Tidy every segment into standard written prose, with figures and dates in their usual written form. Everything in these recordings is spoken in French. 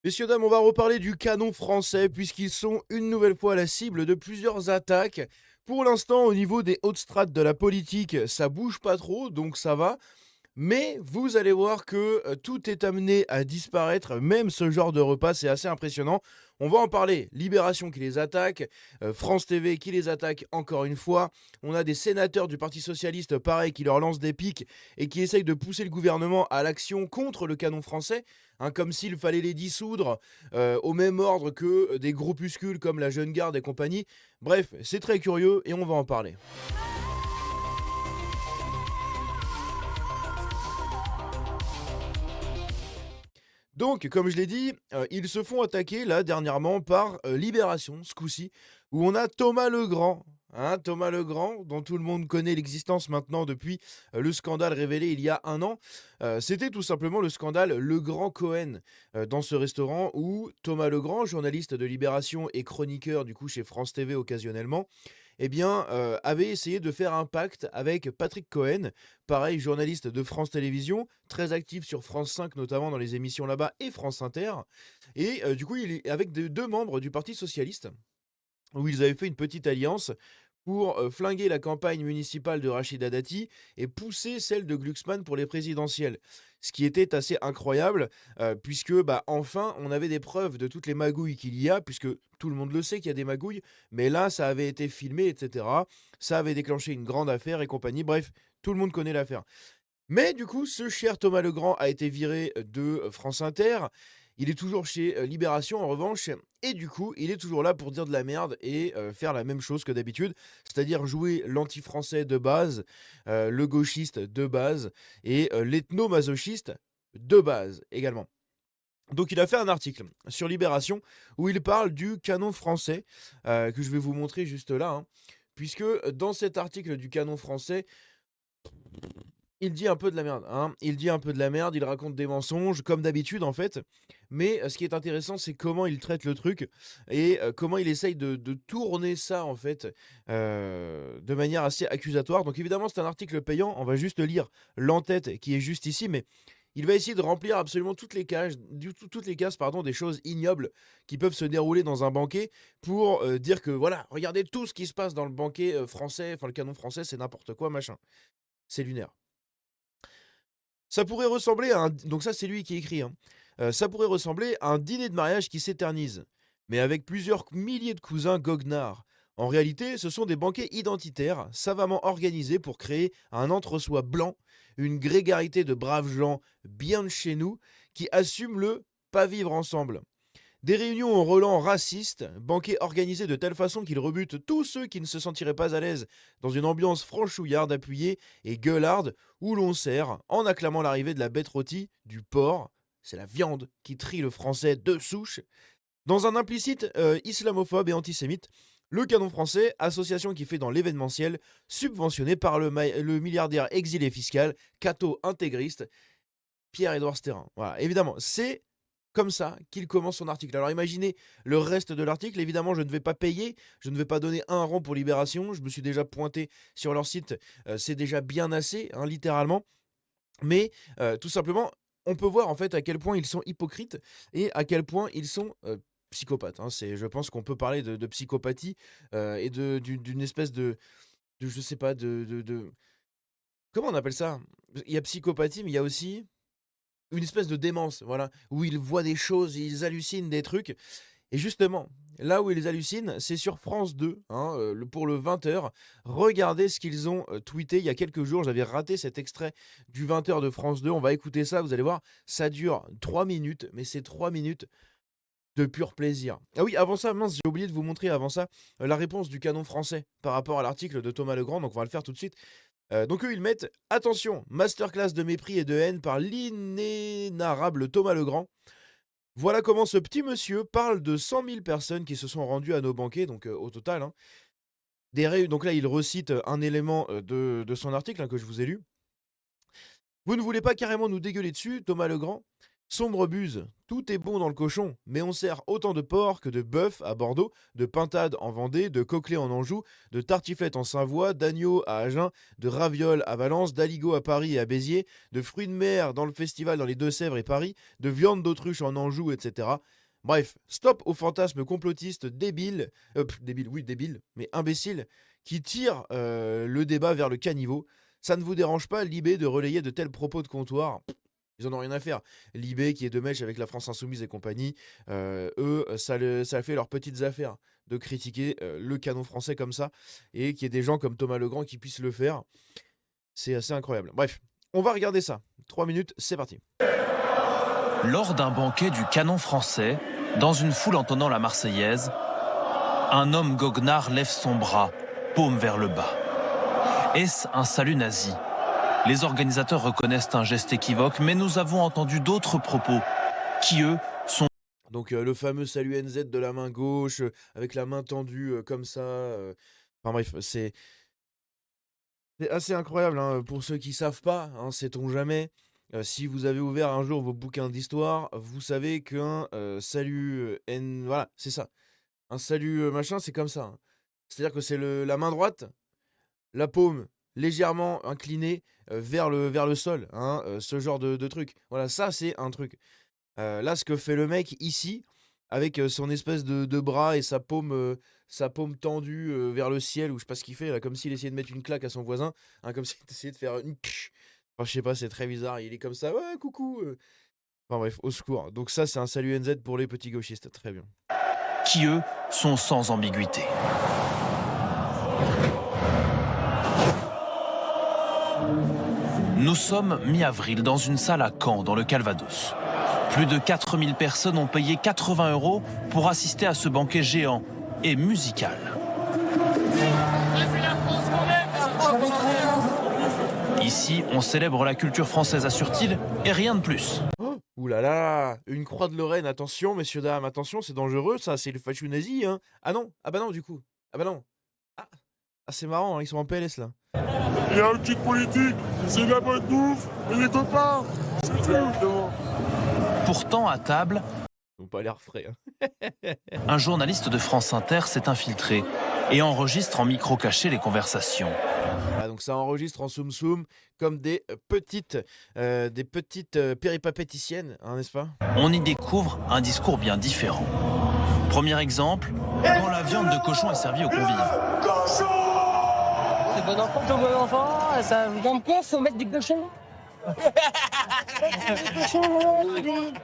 Messieurs, dames, on va reparler du canon français puisqu'ils sont une nouvelle fois la cible de plusieurs attaques. Pour l'instant, au niveau des hautes strates de la politique, ça bouge pas trop, donc ça va. Mais vous allez voir que tout est amené à disparaître, même ce genre de repas, c'est assez impressionnant. On va en parler. Libération qui les attaque, France TV qui les attaque encore une fois. On a des sénateurs du Parti Socialiste, pareil, qui leur lancent des piques et qui essayent de pousser le gouvernement à l'action contre le canon français, hein, comme s'il fallait les dissoudre au même ordre que des groupuscules comme la Jeune Garde et compagnie. Bref, c'est très curieux et on va en parler. Donc, comme je l'ai dit, ils se font attaquer là dernièrement par Libération, ce coup-ci, où on a Thomas Legrand. Hein, Thomas Legrand, dont tout le monde connaît l'existence maintenant depuis le scandale révélé il y a un an. C'était tout simplement le scandale Legrand-Cohen dans ce restaurant où Thomas Legrand, journaliste de Libération et chroniqueur du coup chez France TV occasionnellement, eh bien, avait essayé de faire un pacte avec Patrick Cohen, pareil, journaliste de France Télévisions, très actif sur France 5 notamment dans les émissions là-bas et France Inter. Et du coup, il est avec deux membres du Parti Socialiste, où ils avaient fait une petite alliance pour flinguer la campagne municipale de Rachida Dati et pousser celle de Glucksmann pour les présidentielles. Ce qui était assez incroyable, puisque bah, enfin on avait des preuves de toutes les magouilles qu'il y a, puisque tout le monde le sait qu'il y a des magouilles, mais là ça avait été filmé, etc. Ça avait déclenché une grande affaire et compagnie, bref, tout le monde connaît l'affaire. Mais du coup, ce cher Thomas Legrand a été viré de France Inter. Il est toujours chez Libération en revanche. Et du coup, il est toujours là pour dire de la merde et faire la même chose que d'habitude. C'est-à-dire jouer l'anti-français de base, le gauchiste de base et l'ethno-masochiste de base également. Donc il a fait un article sur Libération où il parle du canon français, que je vais vous montrer juste là, hein. Puisque dans cet article du canon français, il dit un peu de la merde, hein. Il dit un peu de la merde, il raconte des mensonges, comme d'habitude en fait. Mais ce qui est intéressant, c'est comment il traite le truc et comment il essaye de tourner ça en fait de manière assez accusatoire. Donc évidemment, c'est un article payant. On va juste lire l'entête qui est juste ici, mais il va essayer de remplir absolument toutes les cases, toutes les cases pardon, des choses ignobles qui peuvent se dérouler dans un banquet pour dire que voilà, regardez tout ce qui se passe dans le banquet français, enfin le canon français, c'est n'importe quoi, machin. C'est lunaire. Ça pourrait ressembler à un donc ça, c'est lui qui écrit, hein. Ça pourrait ressembler à un dîner de mariage qui s'éternise, mais avec plusieurs milliers de cousins goguenards. En réalité, ce sont des banquets identitaires, savamment organisés pour créer un entre-soi blanc, une grégarité de braves gens bien de chez nous, qui assument le pas vivre ensemble. Des réunions au relent raciste, banquets organisés de telle façon qu'ils rebutent tous ceux qui ne se sentiraient pas à l'aise dans une ambiance franchouillarde appuyée et gueularde où l'on sert, en acclamant l'arrivée de la bête rôtie, du porc, c'est la viande qui trie le français de souche, dans un implicite islamophobe et antisémite, le Canon français, association qui fait dans l'événementiel, subventionné par le milliardaire exilé fiscal, catho intégriste, Pierre-Édouard Sterrin. Voilà, évidemment, c'est comme ça qu'il commence son article. Alors imaginez le reste de l'article. Évidemment, je ne vais pas payer, je ne vais pas donner un rond pour Libération. Je me suis déjà pointé sur leur site. C'est déjà bien assez, hein, littéralement. Mais tout simplement, on peut voir en fait à quel point ils sont hypocrites et à quel point ils sont psychopathes, hein. Je pense qu'on peut parler de psychopathie et d'une espèce je sais pas, comment on appelle ça. Il y a psychopathie, mais il y a aussi une espèce de démence, voilà, où ils voient des choses, ils hallucinent des trucs. Et justement, là où ils hallucinent, c'est sur France 2, hein, pour le 20h. Regardez ce qu'ils ont tweeté il y a quelques jours. J'avais raté cet extrait du 20h de France 2. On va écouter ça, vous allez voir. Ça dure 3 minutes, mais c'est 3 minutes de pur plaisir. Ah oui, avant ça, mince, j'ai oublié de vous montrer avant ça la réponse du canon français par rapport à l'article de Thomas Legrand, donc on va le faire tout de suite. Donc eux, ils mettent attention, masterclass de mépris et de haine par l'inénarrable Thomas Legrand. Voilà comment ce petit monsieur parle de 100 000 personnes qui se sont rendues à nos banquets, donc au total, hein. Donc là, il recite un élément de son article, hein, que je vous ai lu. Vous ne voulez pas carrément nous dégueuler dessus, Thomas Legrand? Sombre buse, tout est bon dans le cochon, mais on sert autant de porc que de bœuf à Bordeaux, de pintade en Vendée, de coquelets en Anjou, de tartiflette en Savoie, d'agneau à Agen, de ravioles à Valence, d'aligot à Paris et à Béziers, de fruits de mer dans le festival dans les Deux-Sèvres et Paris, de viande d'autruche en Anjou, etc. Bref, stop aux fantasmes complotistes débiles, débiles, oui, débiles, mais imbéciles, qui tirent le débat vers le caniveau. Ça ne vous dérange pas, Libé, de relayer de tels propos de comptoir? Ils en ont rien à faire. Libé qui est de mèche avec la France Insoumise et compagnie, eux, ça fait leurs petites affaires de critiquer le canon français comme ça, et qu'il y ait des gens comme Thomas Legrand qui puissent le faire. C'est assez incroyable. Bref, on va regarder ça. 3 minutes, c'est parti. Lors d'un banquet du canon français, dans une foule entonnant la Marseillaise, un homme goguenard lève son bras, paume vers le bas. Est-ce un salut nazi? Les organisateurs reconnaissent un geste équivoque, mais nous avons entendu d'autres propos qui, eux, sont... Donc le fameux salut NZ de la main gauche, avec la main tendue comme ça. Enfin bref, c'est assez incroyable, hein. Pour ceux qui savent pas, hein, sait-on jamais. Si vous avez ouvert un jour vos bouquins d'histoire, vous savez qu'un salut voilà, c'est ça. Un salut machin, c'est comme ça, hein. C'est-à-dire que c'est la main droite, la paume légèrement inclinée vers le sol, hein, ce genre de truc. Voilà, ça c'est un truc. Là, ce que fait le mec ici, avec son espèce de bras et sa paume tendue vers le ciel, ou je sais pas ce qu'il fait, là, comme s'il essayait de mettre une claque à son voisin, hein, comme s'il essayait de faire une... Enfin, je sais pas, c'est très bizarre. Il est comme ça, ouais, coucou. Enfin bref, au secours. Donc ça, c'est un salut NZ pour les petits gauchistes. Très bien. qui, eux, sont sans ambiguïté. Nous sommes mi-avril dans une salle à Caen, dans le Calvados. Plus de 4000 personnes ont payé 80 € pour assister à ce banquet géant et musical. Ici, on célèbre la culture française, assure-t-il, et rien de plus. Oh, ouh là là, une croix de Lorraine, attention, messieurs, dames, attention, c'est dangereux, ça, c'est le fachu nazi, hein. Ah non, ah bah non, du coup. Ah bah non. Ah, ah c'est marrant, hein, ils sont en PLS, là. Il y a un kit politique, c'est de la bonne bouffe, et les copains, c'est tout. Pourtant, à table, Ils n'ont pas l'air frais, hein. un journaliste de France Inter s'est infiltré et enregistre en micro caché les conversations. Voilà, donc ça enregistre en soum-soum comme des petites péripapéticiennes, hein, n'est-ce pas? On y découvre un discours bien différent. Premier exemple, quand la viande de cochon est servie aux convives. C'est bon enfant, ça comme quoi faut mettre du cochon.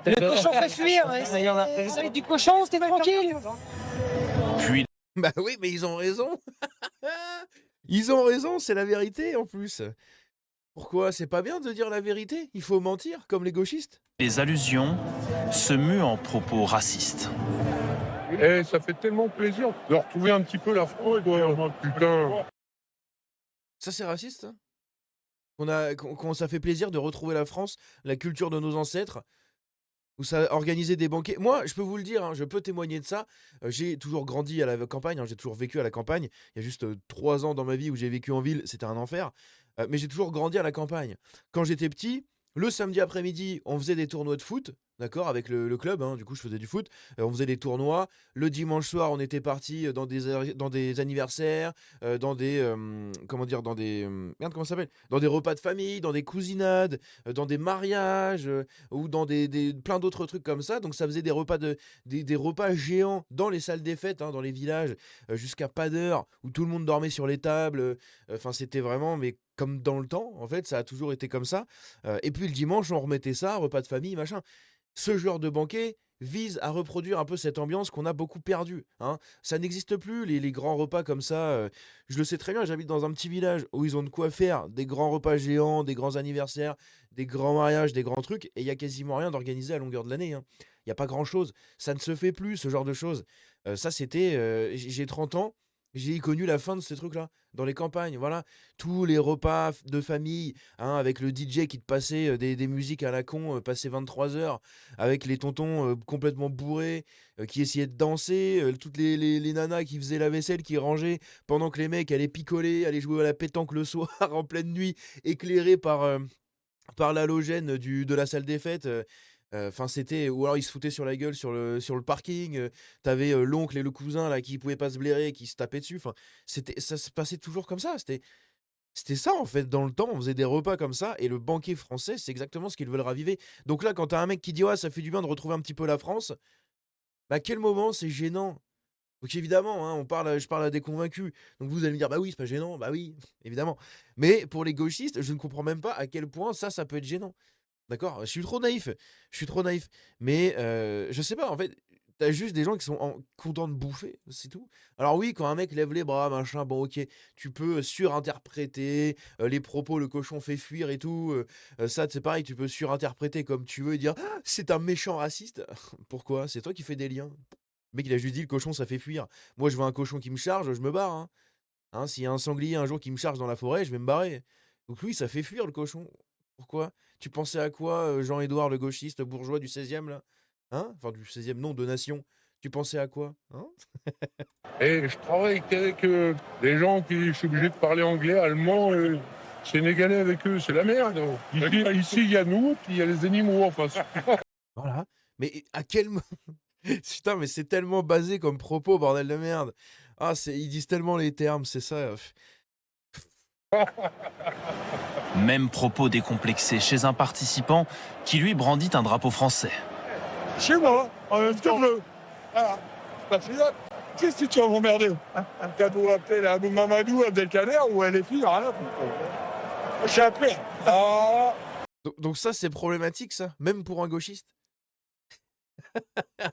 Le cochon fait fuir, vous avez du cochon, c'était tranquille. Puis Bah oui, mais ils ont raison. Ils ont raison, c'est la vérité en plus. Pourquoi? C'est pas bien de dire la vérité? Il faut mentir, comme les gauchistes. les allusions se muent en propos racistes. Et ça fait tellement plaisir de retrouver un petit peu la France, putain. Ça, c'est raciste, hein? Ça fait plaisir de retrouver la France, la culture de nos ancêtres, où ça organisait des banquets. Moi, je peux vous le dire, hein, je peux témoigner de ça. J'ai toujours grandi à la campagne, hein, j'ai toujours vécu à la campagne. Il y a juste 3 ans dans ma vie où j'ai vécu en ville, c'était un enfer. Mais j'ai toujours grandi à la campagne. Quand j'étais petit, le samedi après-midi, on faisait des tournois de foot, d'accord, avec le club, hein, du coup je faisais du foot. On faisait des tournois. Le dimanche soir, on était parti dans des anniversaires, dans des... comment dire? Dans des... merde, comment ça s'appelle? Dans des repas de famille, dans des cousinades, dans des mariages, ou dans plein d'autres trucs comme ça. Donc ça faisait des repas, des repas géants dans les salles des fêtes, hein, dans les villages, jusqu'à pas d'heure, où tout le monde dormait sur les tables. Enfin, c'était vraiment, mais comme dans le temps, en fait, ça a toujours été comme ça. Et puis le dimanche, on remettait ça, repas de famille, machin. Ce genre de banquet vise à reproduire un peu cette ambiance qu'on a beaucoup perdue, hein. Ça n'existe plus, les grands repas comme ça. Je le sais très bien, j'habite dans un petit village où ils ont de quoi faire des grands repas géants, des grands anniversaires, des grands mariages, des grands trucs, et il y a quasiment rien d'organisé à longueur de l'année, hein. Il y a pas grand-chose. Ça ne se fait plus, ce genre de choses. Ça, c'était... j'ai 30 ans, j'ai connu la fin de ces trucs-là, dans les campagnes, voilà. Tous les repas de famille, hein, avec le DJ qui te passait des musiques à la con, passé 23 heures, avec les tontons complètement bourrés, qui essayaient de danser, toutes les nanas qui faisaient la vaisselle, qui rangeaient, pendant que les mecs allaient picoler, allaient jouer à la pétanque le soir en pleine nuit, éclairés par l'halogène de la salle des fêtes. Enfin, c'était ou alors ils se foutaient sur la gueule sur le parking, tu l'oncle et le cousin là qui pouvaient pas se blairer, qui se tapaient dessus, enfin, ça se passait toujours comme ça. C'était ça en fait dans le temps, on faisait des repas comme ça et le banquet français, c'est exactement ce qu'ils veulent raviver. Donc là, quand tu as un mec qui dit: «Ouais, ça fait du bien de retrouver un petit peu la France», bah, à quel moment c'est gênant? Donc évidemment, hein, je parle à des convaincus. Donc vous allez me dire: «Bah oui, c'est pas gênant». Bah oui, évidemment. Mais pour les gauchistes, je ne comprends même pas à quel point ça peut être gênant. D'accord? Je suis trop naïf, je suis trop naïf. Mais je sais pas, en fait, t'as juste des gens qui sont contents de bouffer, c'est tout. Alors oui, quand un mec lève les bras, machin, bon OK, tu peux surinterpréter, les propos, le cochon fait fuir et tout, ça, c'est pareil, tu peux surinterpréter comme tu veux et dire: «Ah, c'est un méchant raciste». Pourquoi? C'est toi qui fais des liens. Le mec, il a juste dit: «Le cochon, ça fait fuir». Moi, je vois un cochon qui me charge, je me barre, hein. Hein, s'il y a un sanglier un jour qui me charge dans la forêt, je vais me barrer. Donc oui, ça fait fuir le cochon. Pourquoi? Tu pensais à quoi, Jean-Édouard le gauchiste bourgeois du 16e là? Hein? Enfin du 16e non, de Nation. Tu pensais à quoi? Hein? Et je travaille qu'avec des gens qui sont obligés de parler anglais, allemand, sénégalais avec eux, c'est la merde. Ici, il y a nous, puis il y a les animaux en face. Voilà. Mais à quel mo putain, mais c'est tellement basé comme propos, bordel de merde. Ah, ils disent tellement les termes, c'est ça, Même propos décomplexé chez un participant qui lui brandit un drapeau français. Chez moi, en même temps, voilà, patriote. Qu'est-ce que tu vas m'emmerder? T'as beau appeler la Mamadou, Abdelkader ou LFI, rien à foutre. Je suis appelé. Ah. donc ça, c'est problématique ça, même pour un gauchiste?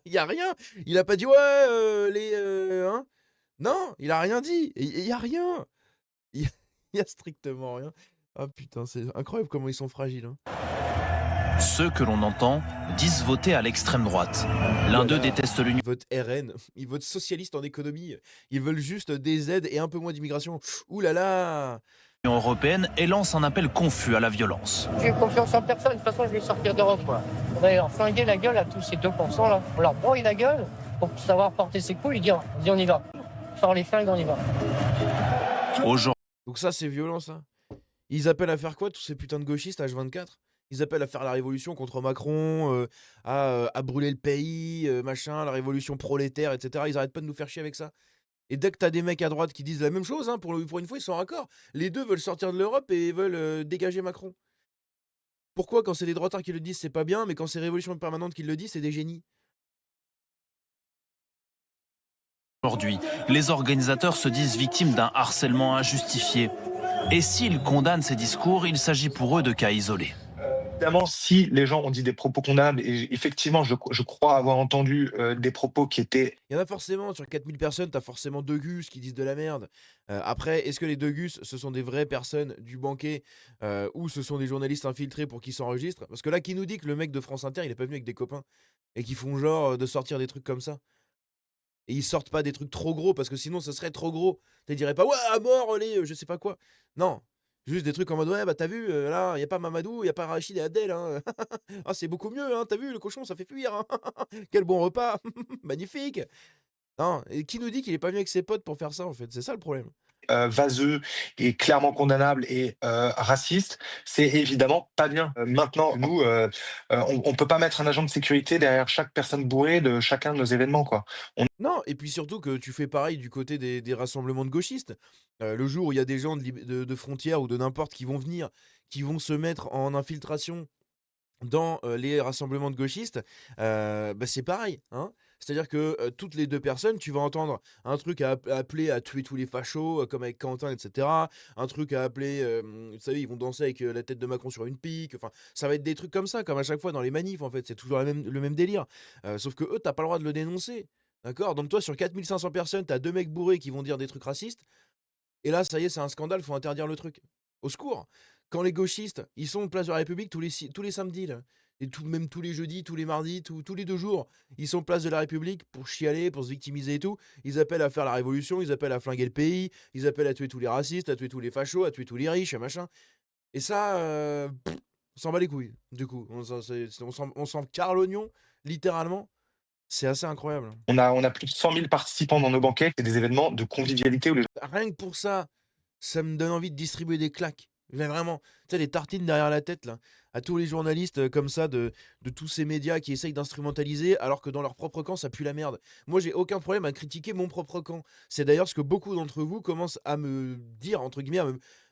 Il y a rien. Il a pas dit: «Ouais, hein?» Non, il a rien dit. Il y a rien. Il y a il y a strictement rien. Ah putain, c'est incroyable comment ils sont fragiles, hein. Ceux que l'on entend disent voter à l'extrême droite. L'un d'eux déteste l'Union Ils votent RN, ils votent socialiste en économie, ils veulent juste des aides et un peu moins d'immigration. Ouh là là! européenne et lance un appel confus à la violence. J'ai confiance en personne, de toute façon je vais sortir d'Europe quoi. On va leur flinguer la gueule à tous ces 2% là. On leur brouille la gueule pour savoir porter ses couilles et dire vas-y on y va. Sors les flingues, on y va. Aujourd'hui, Donc ça, c'est violent ça. Ils appellent à faire quoi tous ces putains de gauchistes H24? Ils appellent à faire la révolution contre Macron, à brûler le pays, machin, la révolution prolétaire, et cetera. Ils arrêtent pas de nous faire chier avec ça. Et dès que t'as des mecs à droite qui disent la même chose, hein, pour une fois, ils sont raccord. Les deux veulent sortir de l'Europe et veulent dégager Macron. Pourquoi, quand c'est les droitards qui le disent, c'est pas bien, mais quand c'est Révolution permanente qui le dit, c'est des génies? les organisateurs se disent victimes d'un harcèlement injustifié. Et s'ils condamnent ces discours, il s'agit pour eux de cas isolés. Évidemment, si les gens ont dit des propos condamnables, et effectivement, je crois avoir entendu des propos qui étaient Il y en a forcément, sur 4000 personnes, t'as forcément 2 gus qui disent de la merde. Après, est-ce que les 2 gus, ce sont des vraies personnes du banquet ou ce sont des journalistes infiltrés pour qu'ils s'enregistrent? Parce que là, qui nous dit que le mec de France Inter, il est pas venu avec des copains et qui font genre de sortir des trucs comme ça? Et ils sortent pas des trucs trop gros parce que sinon, ce serait trop gros. Tu dirais pas: «Ouais, à mort les je sais pas quoi». Non, juste des trucs en mode: «Ouais, bah, t'as vu, là, y a pas Mamadou, y a pas Rachid et Adèle, hein. Ah, c'est beaucoup mieux, hein, tu vu, le cochon, ça fait fuir, hein. Quel bon repas, magnifique». Non, et qui nous dit qu'il est pas venu avec ses potes pour faire ça, en fait? C'est ça le problème. vaseux et clairement condamnables et racistes, c'est évidemment pas bien. Maintenant, nous, on peut pas mettre un agent de sécurité derrière chaque personne bourrée de chacun de nos événements, quoi. Non, et puis surtout que tu fais pareil du côté des rassemblements de gauchistes. Le jour où il y a des gens de Frontières ou de n'importe qui vont venir, qui vont se mettre en infiltration dans, les rassemblements de gauchistes, bah, c'est pareil, hein. C'est-à-dire que, toutes les 2 personnes, tu vas entendre un truc à appeler à tuer tous les fachos, comme avec Quentin et cetera. Un truc à appeler, vous savez, ils vont danser avec, la tête de Macron sur une pique, enfin, ça va être des trucs comme ça, comme à chaque fois dans les manifs, en fait, c'est toujours le même délire. Sauf que eux, tu pas le droit de le dénoncer, d'accord? Donc toi, sur 4 500 personnes, tu as 2 mecs bourrés qui vont dire des trucs racistes et là, ça y est, c'est un scandale, faut interdire le truc. Au secours! Quand les gauchistes, ils sont place de la République tous les samedis là, et même tous les jeudis, tous les mardis, tous les 2 jours, ils sont place de la République pour chialer, pour se victimiser et tout. Ils appellent à faire la révolution, ils appellent à flinguer le pays, ils appellent à tuer tous les racistes, à tuer tous les fachos, à tuer tous les riches et machin. Et ça, on s'en bat les couilles, du coup. On s'en carre l'oignon, littéralement. C'est assez incroyable. On a plus de 100 000 participants dans nos banquets. C'est des événements de convivialité où les Rien que pour ça, ça me donne envie de distribuer des claques. Mais vraiment, tu sais, les tartines derrière la tête, là, à tous les journalistes comme ça de tous ces médias qui essayent d'instrumentaliser alors que dans leur propre camp, ça pue la merde. Moi, j'ai aucun problème à critiquer mon propre camp. C'est d'ailleurs ce que beaucoup d'entre vous commencent à me dire, entre guillemets,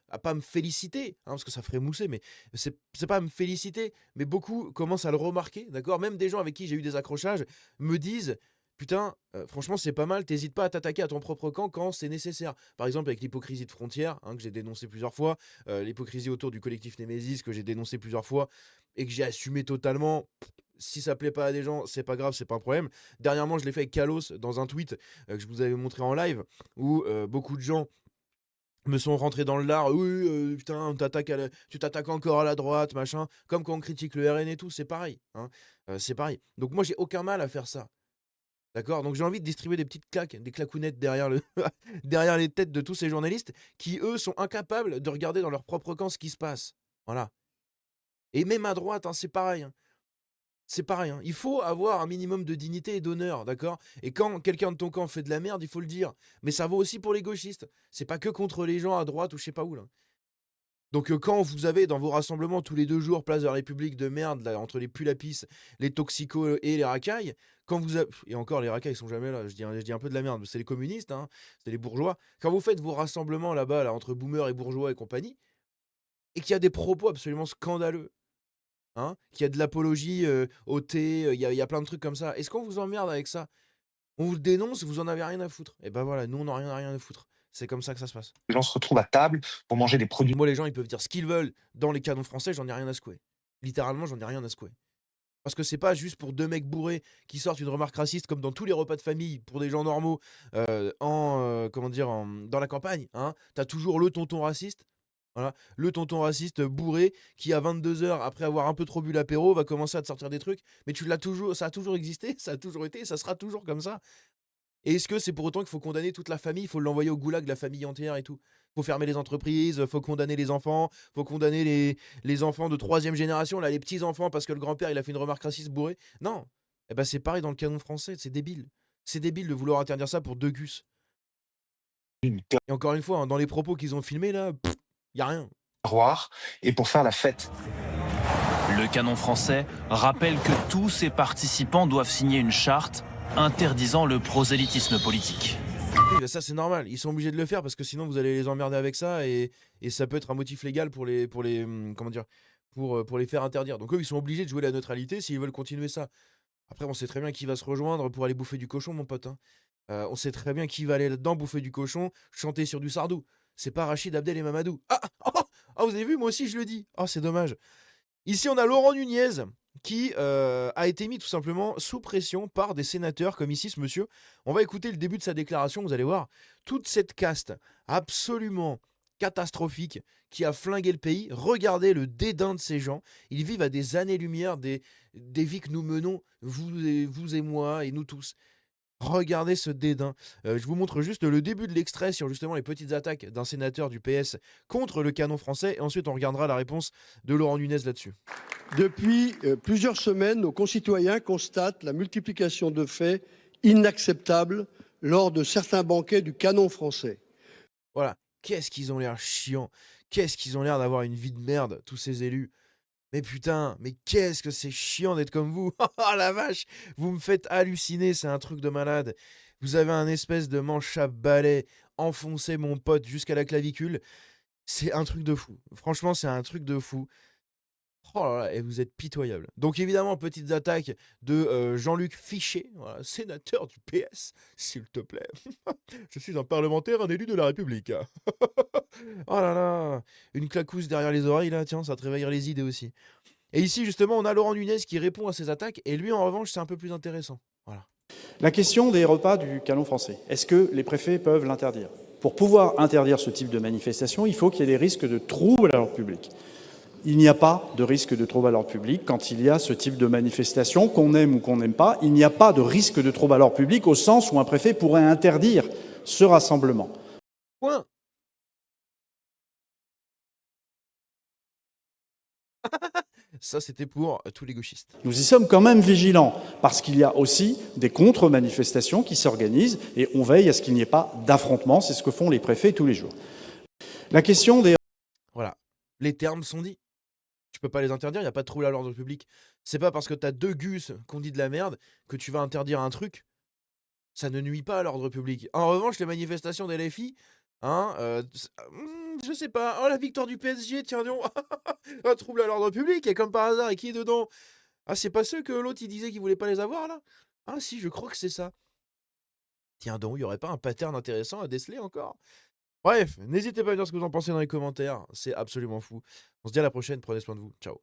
à pas me féliciter, hein, parce que ça ferait mousser, mais c'est pas à me féliciter, mais beaucoup commencent à le remarquer, d'accord? Même des gens avec qui j'ai eu des accrochages me disent: «Putain, franchement, c'est pas mal, tu pas à t'attaquer à ton propre camp quand c'est nécessaire». Par exemple, avec l'hypocrisie de Frontières, hein, que j'ai dénoncé plusieurs fois, l'hypocrisie autour du collectif Némésis, que j'ai dénoncé plusieurs fois et que j'ai assumé totalement. Si ça plaît pas à des gens, c'est pas grave, c'est pas un problème. Dernièrement, je l'ai fait avec Kalos dans un tweet, que je vous avais montré en live où, beaucoup de gens me sont rentrés dans le lard. «Oui, putain, tu t'attaques encore à la droite, machin». Comme quand on critique le RN et tout, c'est pareil, hein, c'est pareil. Donc moi, j'ai aucun mal à faire ça. D'accord? Donc j'ai envie de distribuer des petites claques, des claquounettes derrière le derrière les têtes de tous ces journalistes qui, eux, sont incapables de regarder dans leur propre camp ce qui se passe. Voilà. Et même à droite, hein, c'est pareil, hein. C'est pareil, hein. Il faut avoir un minimum de dignité et d'honneur, d'accord? Et quand quelqu'un de ton camp fait de la merde, il faut le dire. Mais ça vaut aussi pour les gauchistes. C'est pas que contre les gens à droite ou je sais pas où, là. Donc quand vous avez dans vos rassemblements tous les 2 jours, place de la République de merde, là, entre les pulapis, les toxicos et les racailles, quand vous a et encore les racailles, ils sont jamais là, je dis un peu de la merde, c'est les communistes, hein, c'est les bourgeois. Quand vous faites vos rassemblements là-bas, là, entre boomers et bourgeois et compagnie, et qu'il y a des propos absolument scandaleux, hein, qu'il y a de l'apologie, au thé, il y a plein de trucs comme ça. Est-ce qu'on vous emmerde avec ça? On vous le dénonce, vous en avez rien à foutre. Et ben voilà, nous on en a rien à foutre. C'est comme ça que ça se passe. Les gens se retrouvent à table pour manger des produits Moi, les gens, ils peuvent dire ce qu'ils veulent dans les canons français, j'en ai rien à secouer. Littéralement, j'en ai rien à secouer. Parce que c'est pas juste pour 2 mecs bourrés qui sortent une remarque raciste comme dans tous les repas de famille pour des gens normaux, comment dire? Dans la campagne, hein. Tu toujours le tonton raciste, voilà, le tonton raciste bourré qui à 22 h après avoir un peu trop bu l'apéro, va commencer à te sortir des trucs. Mais tu l'as toujours ça a toujours existé, ça a toujours été, ça sera toujours comme ça. Et est-ce que c'est pour autant qu'il faut condamner toute la famille? Il faut l'envoyer au goulag, la famille entière et tout? Faut fermer les entreprises, faut condamner les enfants, faut condamner les enfants de troisième génération, là, les petits-enfants parce que le grand-père, il a fait une remarque raciste bourré? Non! Et ben c'est pareil dans le canon français, c'est débile. C'est débile de vouloir interdire ça pour 2 gus. Et encore une fois, hein, dans les propos qu'ils ont filmés là, y a rien. terroirs et pour faire la fête. Le canon français rappelle que tous ses participants doivent signer une charte interdisant le prosélytisme politique. Oui, bah ça c'est normal, ils sont obligés de le faire parce que sinon vous allez les emmerder avec ça et ça peut être un motif légal comment dire? Pour les faire interdire. Donc eux, ils sont obligés de jouer la neutralité s'ils veulent continuer ça. Après, on sait très bien qui va se rejoindre pour aller bouffer du cochon, mon pote, hein. On sait très bien qui va aller là-dedans bouffer du cochon, chanter sur du sardou. C'est pas Rachid Abdel et Mamadou. Ah! Ah, vous avez vu? Moi aussi je le dis. Oh, c'est dommage. Ici, on a Laurent Nunez qui a été mis tout simplement sous pression par des sénateurs comme ici ce monsieur. On va écouter le début de sa déclaration, vous allez voir. Toute cette caste absolument catastrophique qui a flingué le pays. Regardez le dédain de ces gens. Ils vivent à des années-lumière des vies que nous menons, vous et moi et nous tous. Regardez ce dédain. Je vous montre juste le début de l'extrait sur justement les petites attaques d'un sénateur du PS contre le canon français. Et ensuite, on regardera la réponse de Laurent Nunez là-dessus. Depuis plusieurs semaines, nos concitoyens constatent la multiplication de faits inacceptables lors de certains banquets du canon français. Voilà. Qu'est-ce qu'ils ont l'air chiants. Qu'est-ce qu'ils ont l'air d'avoir une vie de merde, tous ces élus. Mais putain, mais qu'est-ce que c'est chiant d'être comme vous. Oh la vache, vous me faites halluciner, c'est un truc de malade. Vous avez un espèce de manche à balai enfoncé, mon pote, jusqu'à la clavicule. C'est un truc de fou. Franchement, c'est un truc de fou. Oh là là, et vous êtes pitoyable. Donc évidemment, petites attaques de Jean-Luc Fichet, voilà, sénateur du PS, s'il te plaît. Je suis un parlementaire, un élu de la République. Oh là là, une claquousse derrière les oreilles là, tiens, ça te réveillerait les idées aussi. Et ici justement, on a Laurent Nunez qui répond à ces attaques, et lui en revanche, c'est un peu plus intéressant. Voilà. La question des repas du canon français, est-ce que les préfets peuvent l'interdire? Pour pouvoir interdire ce type de manifestation, il faut qu'il y ait des risques de troubles à l'ordre public. Il n'y a pas de risque de trouble à l'ordre public quand il y a ce type de manifestation, qu'on aime ou qu'on n'aime pas. Il n'y a pas de risque de trouble à l'ordre public au sens où un préfet pourrait interdire ce rassemblement. Point. Ça, c'était pour tous les gauchistes. Nous y sommes quand même vigilants, parce qu'il y a aussi des contre-manifestations qui s'organisent, et on veille à ce qu'il n'y ait pas d'affrontement. C'est ce que font les préfets tous les jours. La question des... Voilà. Les termes sont dits. Tu peux pas les interdire, il y a pas de trouble à l'ordre public. C'est pas parce que t'as 2 gus qu'on dit de la merde que tu vas interdire un truc. Ça ne nuit pas à l'ordre public. En revanche, les manifestations des LFI, hein, je sais pas. Oh, la victoire du PSG, tiens donc! Un trouble à l'ordre public et comme par hasard et qui est dedans? Ah, c'est pas ceux que l'autre il disait qu'il voulait pas les avoir là? Ah si, je crois que c'est ça. Tiens donc, il y aurait pas un pattern intéressant à déceler encore? Bref, n'hésitez pas à me dire ce que vous en pensez dans les commentaires, c'est absolument fou. On se dit à la prochaine, prenez soin de vous. Ciao.